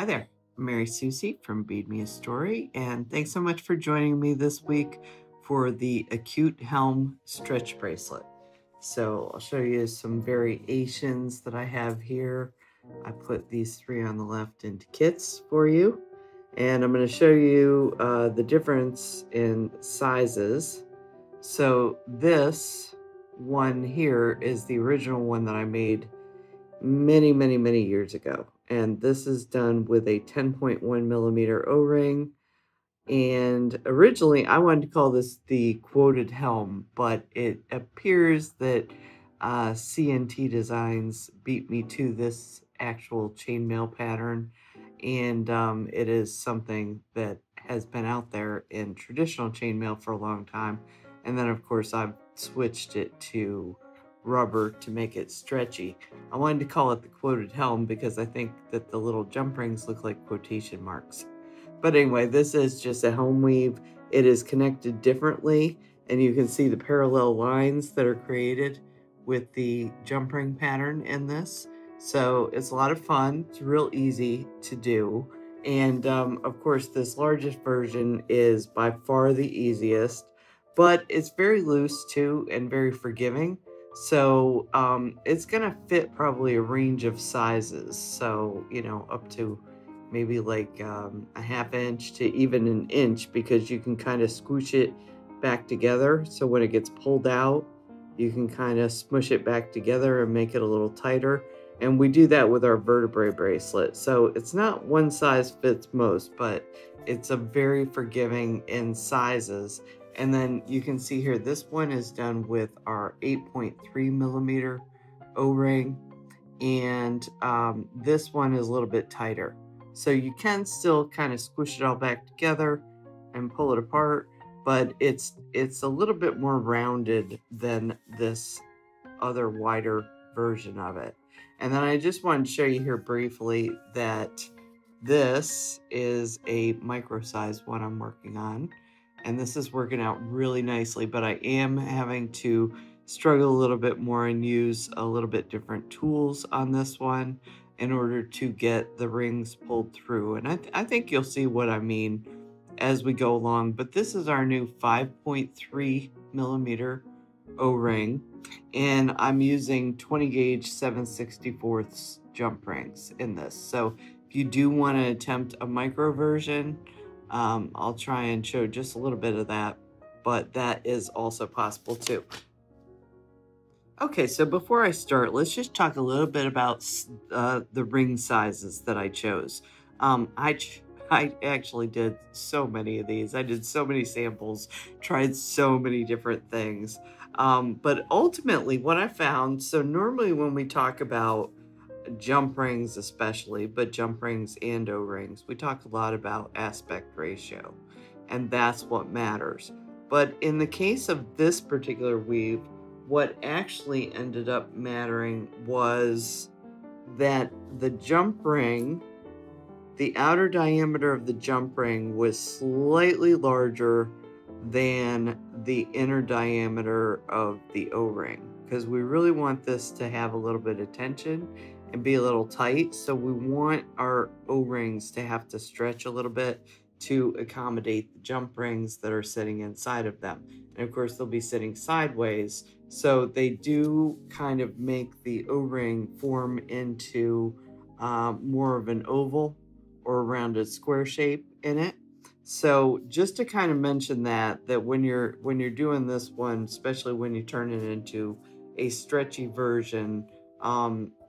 Hi there, I'm Mary Susie from Bead Me a Story, and thanks so much for joining me this week for the Acute Helm stretch bracelet. So I'll show you some variations that I have here. I put these three on the left into kits for you, and I'm going to show you the difference in sizes. So this one here is the original one that I made many years ago. And this is done with a 10.1 millimeter O-ring. And originally I wanted to call this the quoted helm, but it appears that CNT Designs beat me to this actual chainmail pattern. And it is something that has been out there in traditional chainmail for a long time. And then of course I've switched it to rubber to make it stretchy. I wanted to call it the quoted helm because I think that the little jump rings look like quotation marks. But anyway, this is just a helm weave. It is connected differently, and you can see the parallel lines that are created with the jump ring pattern in this. So it's a lot of fun. It's real easy to do. And of course, this largest version is by far the easiest, but it's very loose too and very forgiving. So it's gonna fit probably a range of sizes. So, you know, up to maybe like a ½ inch to even an inch, because you can kind of squish it back together. So when it gets pulled out, you can kind of smush it back together and make it a little tighter. And we do that with our vertebrae bracelet. So it's not one size fits most, but it's a very forgiving in sizes. And then you can see here, this one is done with our 8.3 millimeter O-ring. And this one is a little bit tighter. So you can still kind of squish it all back together and pull it apart, but it's a little bit more rounded than this other wider version of it. And then I just wanted to show you here briefly that this is a micro size one I'm working on. And this is working out really nicely, but I am having to struggle a little bit more and use a little bit different tools on this one in order to get the rings pulled through. And I think you'll see what I mean as we go along. But this is our new 5.3 millimeter O-ring, and I'm using 20 gauge 7/64 jump rings in this. So if you do want to attempt a micro version, I'll try and show just a little bit of that, but that is also possible too. Okay, so before I start, let's just talk a little bit about the ring sizes that I chose. I actually did so many of these. I did so many samples, tried so many different things. But ultimately what I found, so normally when we talk about jump rings especially, but jump rings and O-rings, we talk a lot about aspect ratio, and that's what matters. But in the case of this particular weave, what actually ended up mattering was that the jump ring, the outer diameter of the jump ring was slightly larger than the inner diameter of the O-ring, because we really want this to have a little bit of tension and be a little tight. So we want our O-rings to have to stretch a little bit to accommodate the jump rings that are sitting inside of them. And of course they'll be sitting sideways, so they do kind of make the O-ring form into more of an oval or a rounded square shape in it. So just to kind of mention that when you're doing this one, especially when you turn it into a stretchy version,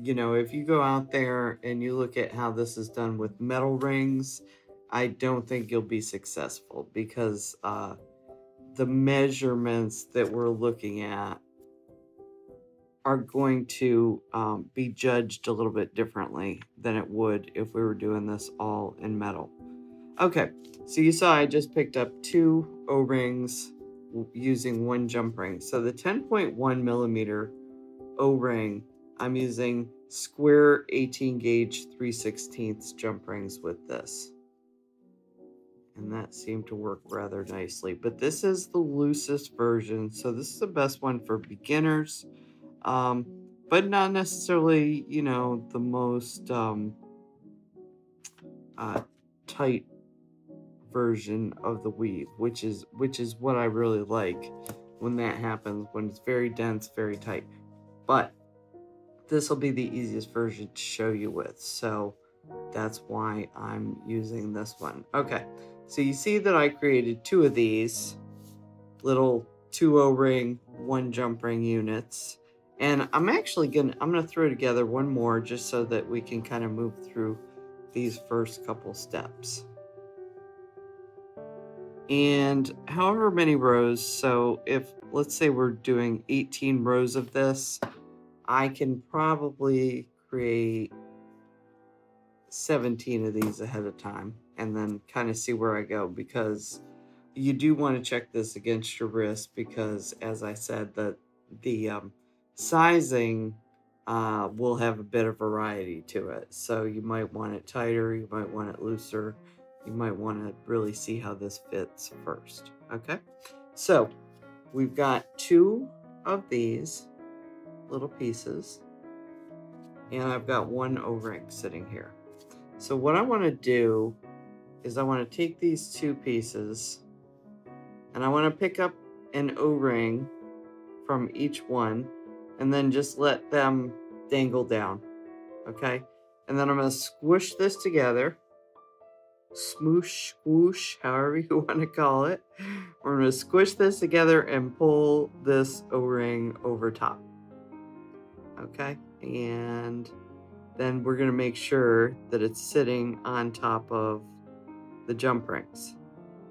you know, if you go out there and you look at how this is done with metal rings, I don't think you'll be successful, because the measurements that we're looking at are going to be judged a little bit differently than it would if we were doing this all in metal. Okay, so you saw I just picked up 2 O-rings using 1 jump ring. So the 10.1 millimeter O-ring, I'm using square 18 gauge 3/16 jump rings with this. And that seemed to work rather nicely. But this is the loosest version, so this is the best one for beginners. But not necessarily, you know, the most tight version of the weave, which is what I really like when that happens, when it's very dense, very tight. But this will be the easiest version to show you with, so that's why I'm using this one. Okay, so you see that I created 2 of these little 2 O-ring, 1 jump ring units, and I'm gonna throw together one more just so that we can kind of move through these first couple steps. And however many rows, so if let's say we're doing 18 rows of this, I can probably create 17 of these ahead of time and then kind of see where I go, because you do want to check this against your wrist, because as I said, that the sizing will have a bit of variety to it. So you might want it tighter, you might want it looser, you might want to really see how this fits first. Okay, so we've got 2 of these little pieces, and I've got 1 O-ring sitting here. So what I want to do is I want to take these 2 pieces and I want to pick up an O-ring from each one and then just let them dangle down. Okay, and then I'm going to squish this together, smoosh, squoosh, however you want to call it. We're going to squish this together and pull this O-ring over top. Okay, and then we're going to make sure that it's sitting on top of the jump rings.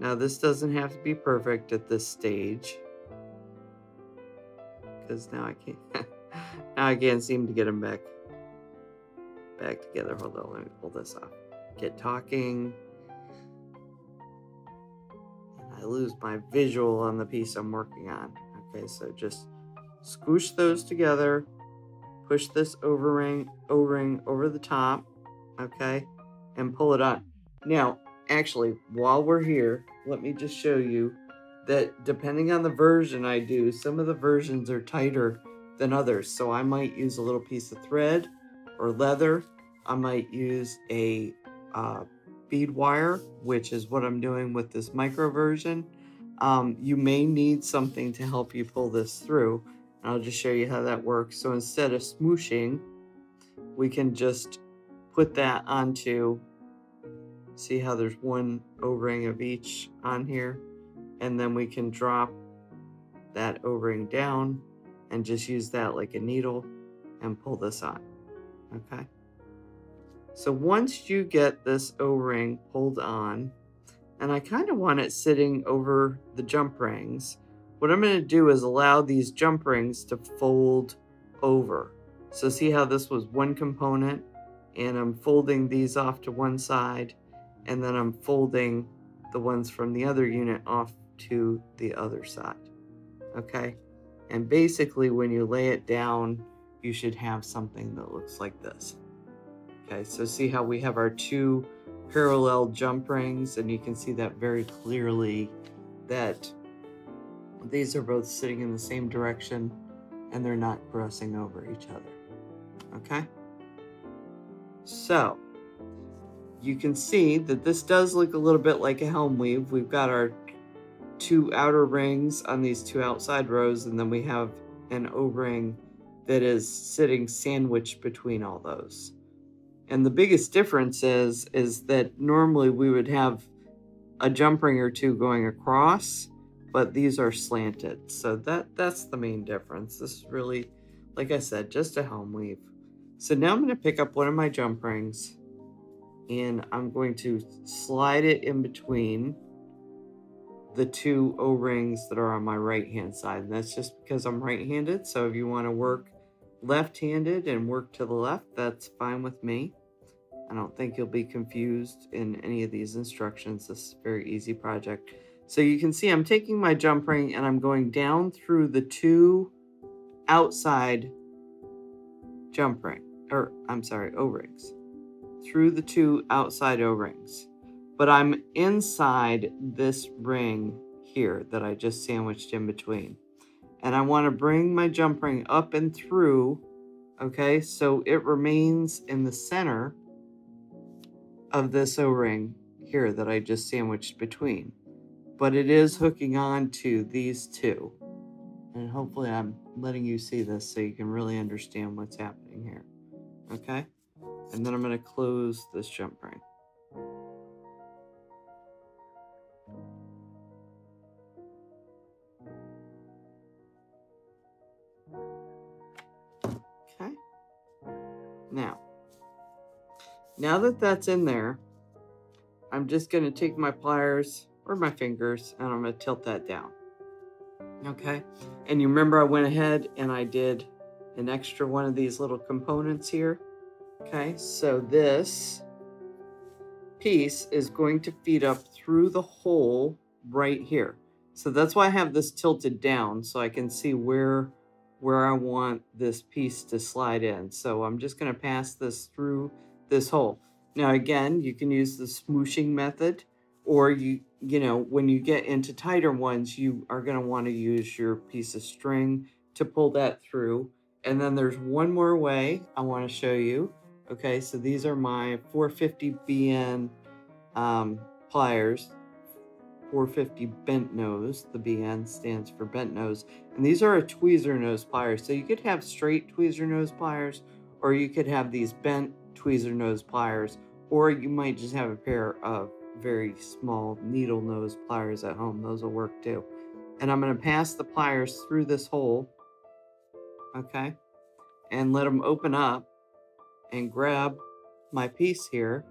Now this doesn't have to be perfect at this stage, because now I can't seem to get them back together. Hold on, let me pull this off. Get talking, and I lose my visual on the piece I'm working on. Okay, so just squish those together, push this O-ring over the top, okay, and pull it on. Now, actually, while we're here, let me just show you that depending on the version I do, some of the versions are tighter than others. So I might use a little piece of thread or leather. I might use a bead wire, which is what I'm doing with this micro version. You may need something to help you pull this through. And I'll just show you how that works. So instead of smooshing, we can just put that onto, see how there's 1 O-ring of each on here, and then we can drop that O-ring down and just use that like a needle and pull this on. Okay, so once you get this O-ring pulled on, and I kind of want it sitting over the jump rings, what I'm going to do is allow these jump rings to fold over. So see how this was 1 component, and I'm folding these off to one side, and then I'm folding the ones from the other unit off to the other side. Okay, and basically when you lay it down, you should have something that looks like this. Okay, so see how we have our 2 parallel jump rings, and you can see that very clearly that these are both sitting in the same direction and they're not crossing over each other. Okay, so you can see that this does look a little bit like a helm weave. We've got our 2 outer rings on these 2 outside rows, and then we have an O-ring that is sitting sandwiched between all those. And the biggest difference is that normally we would have a jump ring or 2 going across, but these are slanted. So that's the main difference. This is really, like I said, just a helm weave. So now I'm going to pick up one of my jump rings, and I'm going to slide it in between the 2 O-rings that are on my right-hand side. And that's just because I'm right-handed. So if you want to work left-handed and work to the left, that's fine with me. I don't think you'll be confused in any of these instructions. This is a very easy project. So you can see I'm taking my jump ring and I'm going down through the 2 outside jump ring, or I'm sorry, O-rings, through the 2 outside O-rings. But I'm inside this ring here that I just sandwiched in between. And I want to bring my jump ring up and through, okay, so it remains in the center of this O-ring here that I just sandwiched between. But it is hooking on to these two. And hopefully I'm letting you see this so you can really understand what's happening here. Okay? And then I'm going to close this jump ring. Okay? Now that that's in there, I'm just going to take my pliers or my fingers and I'm going to tilt that down. Okay? And you remember I went ahead and I did an extra one of these little components here. Okay? So this piece is going to feed up through the hole right here. So that's why I have this tilted down so I can see where I want this piece to slide in. So I'm just going to pass this through this hole. Now again, you can use the smooshing method, or you know, when you get into tighter ones, you are going to want to use your piece of string to pull that through. And then there's one more way I want to show you. Okay, so these are my 450 BN pliers. 450 bent nose. The BN stands for bent nose. And these are a tweezer nose pliers. So you could have straight tweezer nose pliers, or you could have these bent tweezer nose pliers, or you might just have a pair of very small needle nose pliers at home. Those will work too. And I'm going to pass the pliers through this hole, okay, and let them open up and grab my piece here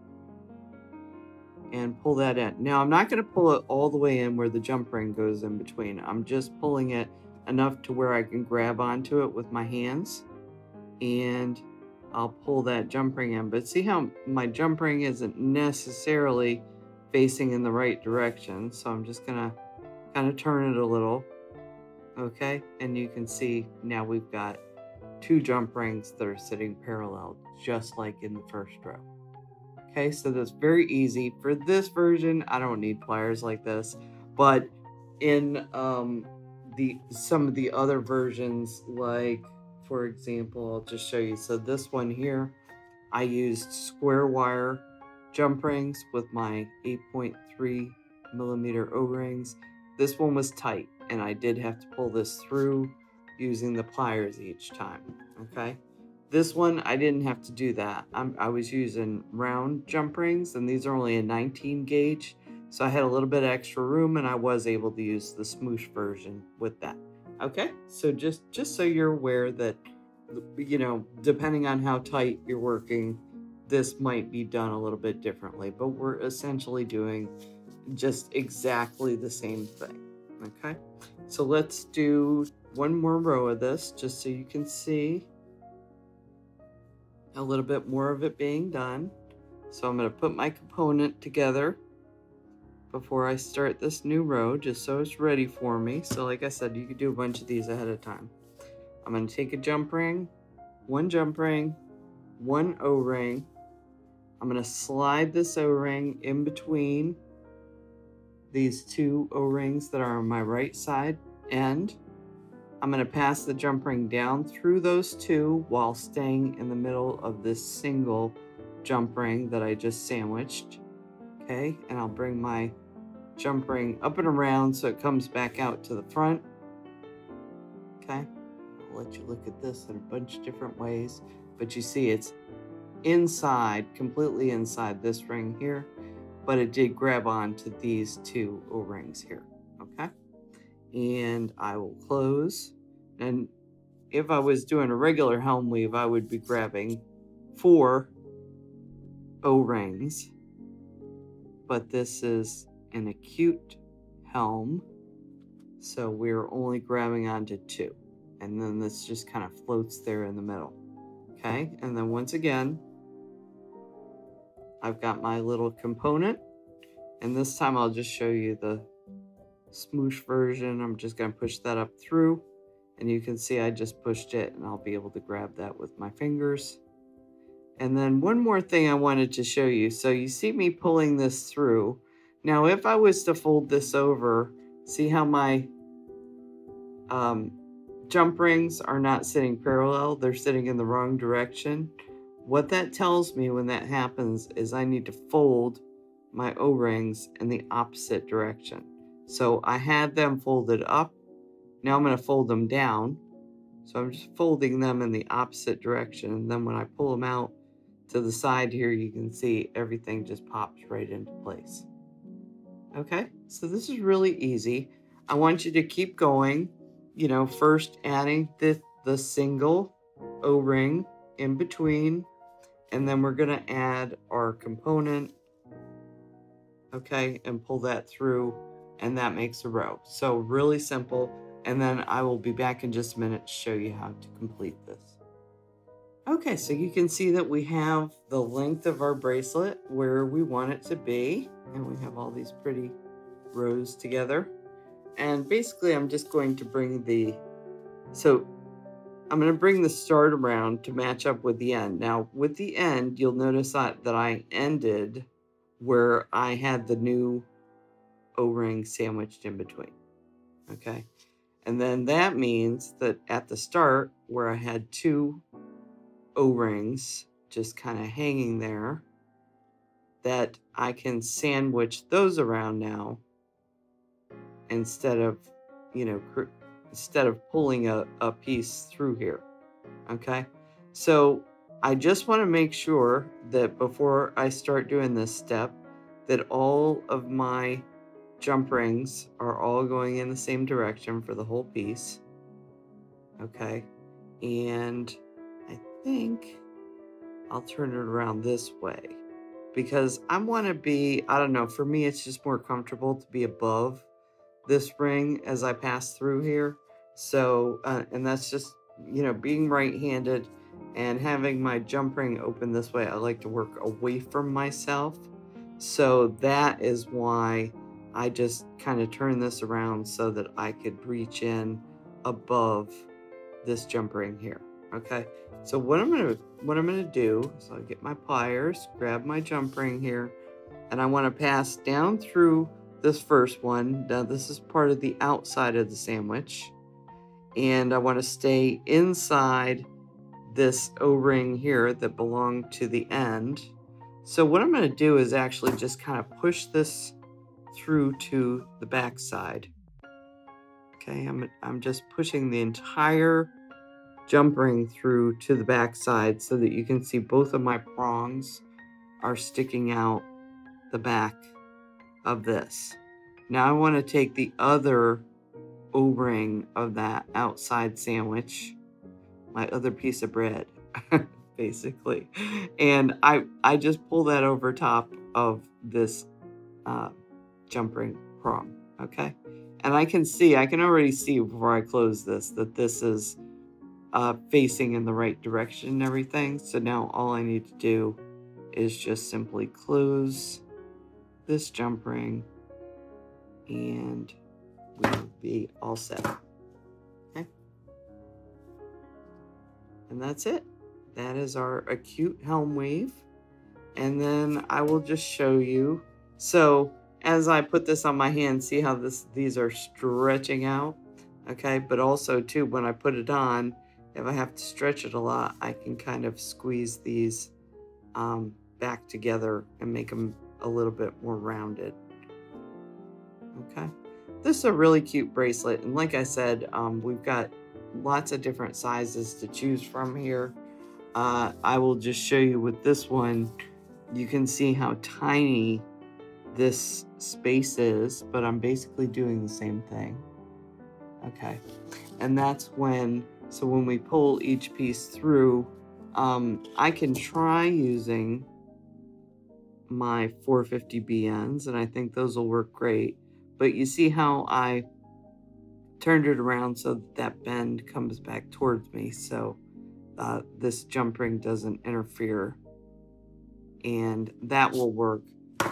and pull that in. Now I'm not going to pull it all the way in where the jump ring goes in between. I'm just pulling it enough to where I can grab onto it with my hands, and I'll pull that jump ring in. But see how my jump ring isn't necessarily facing in the right direction, so I'm just gonna kind of turn it a little. Okay, and you can see now we've got two jump rings that are sitting parallel, just like in the first row. Okay, so that's very easy. For this version, I don't need pliers like this, but in some of the other versions, like for example, I'll just show you. So this one here, I used square wire jump rings with my 8.3 millimeter O-rings. This one was tight, and I did have to pull this through using the pliers each time. Okay. This one, I didn't have to do that. I was using round jump rings, and these are only a 19 gauge. So I had a little bit of extra room, and I was able to use the smoosh version with that. Okay, so just so you're aware that, you know, depending on how tight you're working, this might be done a little bit differently, but we're essentially doing just exactly the same thing. Okay, so let's do one more row of this just so you can see a little bit more of it being done. So I'm going to put my component together before I start this new row, just so it's ready for me. So like I said, you could do a bunch of these ahead of time. I'm going to take a jump ring, one O-ring. I'm going to slide this O-ring in between these two O-rings that are on my right side end. I'm going to pass the jump ring down through those two while staying in the middle of this single jump ring that I just sandwiched. Okay, and I'll bring my jump ring up and around so it comes back out to the front. Okay, I'll let you look at this in a bunch of different ways, but you see it's inside, completely inside this ring here, but it did grab onto these two O-rings here. Okay. And I will close. And if I was doing a regular helm weave, I would be grabbing 4 O-rings, but this is an acute helm, so we're only grabbing onto 2, and then this just kind of floats there in the middle. Okay, and then once again, I've got my little component, and this time I'll just show you the smoosh version. I'm just going to push that up through, and you can see I just pushed it, and I'll be able to grab that with my fingers. And then one more thing I wanted to show you. So you see me pulling this through. Now if I was to fold this over, see how my jump rings are not sitting parallel, they're sitting in the wrong direction. what that tells me when that happens is I need to fold my O-rings in the opposite direction. So I had them folded up. Now I'm going to fold them down. So I'm just folding them in the opposite direction. And then when I pull them out to the side here, you can see everything just pops right into place. Okay, so this is really easy. I want you to keep going, you know, first adding the single O-ring in between, and then we're going to add our component, okay, and pull that through, and that makes a row. So really simple, and then I will be back in just a minute to show you how to complete this. Okay, so you can see that we have the length of our bracelet where we want it to be, and we have all these pretty rows together. And basically I'm just going to bring the start around to match up with the end. Now with the end, you'll notice that I ended where I had the new O-ring sandwiched in between. Okay, and then that means that at the start where I had two O-rings just kind of hanging there, that I can sandwich those around now instead of, you know, instead of pulling a piece through here. Okay, so I just want to make sure that before I start doing this step that all of my jump rings are all going in the same direction for the whole piece. Okay, and I think I'll turn it around this way because I want to be, I don't know, for me it's just more comfortable to be above this ring as I pass through here. So and that's just, you know, being right-handed and having my jump ring open this way, I like to work away from myself. So that is why I just kind of turn this around so that I could reach in above this jump ring here. Okay, so what I'm gonna do is I'll get my pliers, grab my jump ring here, and I want to pass down through this first one. Now this is part of the outside of the sandwich, and I want to stay inside this O-ring here that belonged to the end. So what I'm going to do is actually just kind of push this through to the back side. Okay, I'm just pushing the entire jump ring through to the back side so that you can see both of my prongs are sticking out the back of this. Now I want to take the other O-ring of that outside sandwich, my other piece of bread, basically, and I just pull that over top of this jump ring prong. Okay, and I can already see before I close this that this is facing in the right direction and everything. So now all I need to do is just simply close this jump ring and we'll be all set. Okay, and that's it. That is our acute helm weave. And then I will just show you. So as I put this on my hand, see how these are stretching out? Okay, but also too, when I put it on, if I have to stretch it a lot, I can kind of squeeze these back together and make them a little bit more rounded. Okay, this is a really cute bracelet, and like I said, we've got lots of different sizes to choose from here. I will just show you with this one. You can see how tiny this space is, but I'm basically doing the same thing. Okay, and that's when we pull each piece through, I can try using my 450 BNs, and I think those will work great. But you see how I turned it around so that bend comes back towards me, so this jump ring doesn't interfere, and that will work.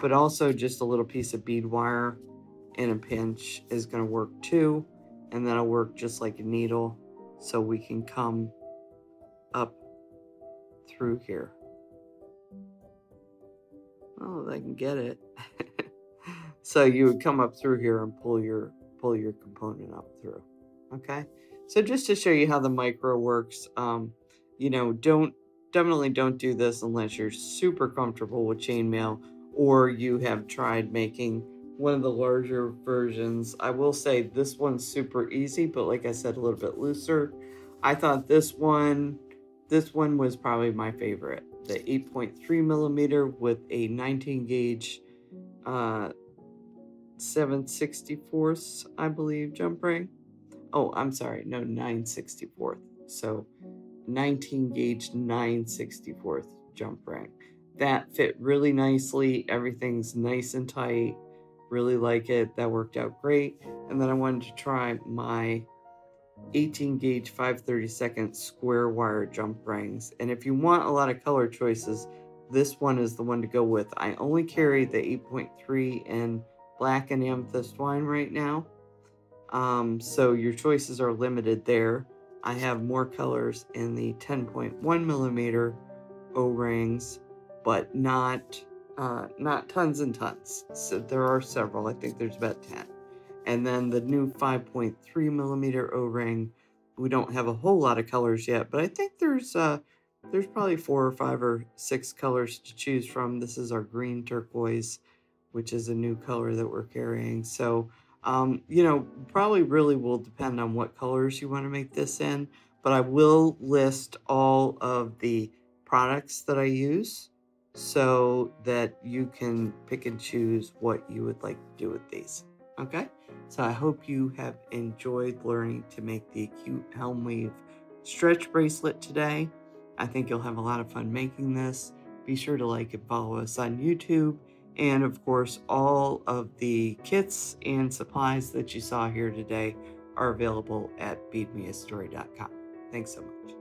But also just a little piece of bead wire in a pinch is going to work too, and that'll work just like a needle, so we can come up through here. Oh, I can get it. So you would come up through here and pull your component up through. Okay, so just to show you how the micro works, you know, don't definitely don't do this unless you're super comfortable with chainmail or you have tried making one of the larger versions. I will say this one's super easy, but like I said, a little bit looser. I thought this one was probably my favorite. The 8.3 millimeter with a 19 gauge 7/64, I believe, jump ring. Oh, I'm sorry, no, 9/64. So 19 gauge 9/64 jump ring. That fit really nicely. Everything's nice and tight. Really like it. That worked out great. And then I wanted to try my 18 gauge 5/32 square wire jump rings. And if you want a lot of color choices, this one is the one to go with. I only carry the 8.3 in black and amethyst wine right now. So your choices are limited there. I have more colors in the 10.1 millimeter O-rings, but not tons and tons. So there are several. I think there's about 10. And then the new 5.3 millimeter O-ring, we don't have a whole lot of colors yet, but I think there's probably 4 or 5 or 6 colors to choose from. This is our green turquoise, which is a new color that we're carrying. So, you know, probably really will depend on what colors you want to make this in, but I will list all of the products that I use so that you can pick and choose what you would like to do with these. Okay, so I hope you have enjoyed learning to make the Acute Helm Weave stretch bracelet today. I think you'll have a lot of fun making this. Be sure to like and follow us on YouTube. And of course, all of the kits and supplies that you saw here today are available at beadmeastory.com. Thanks so much.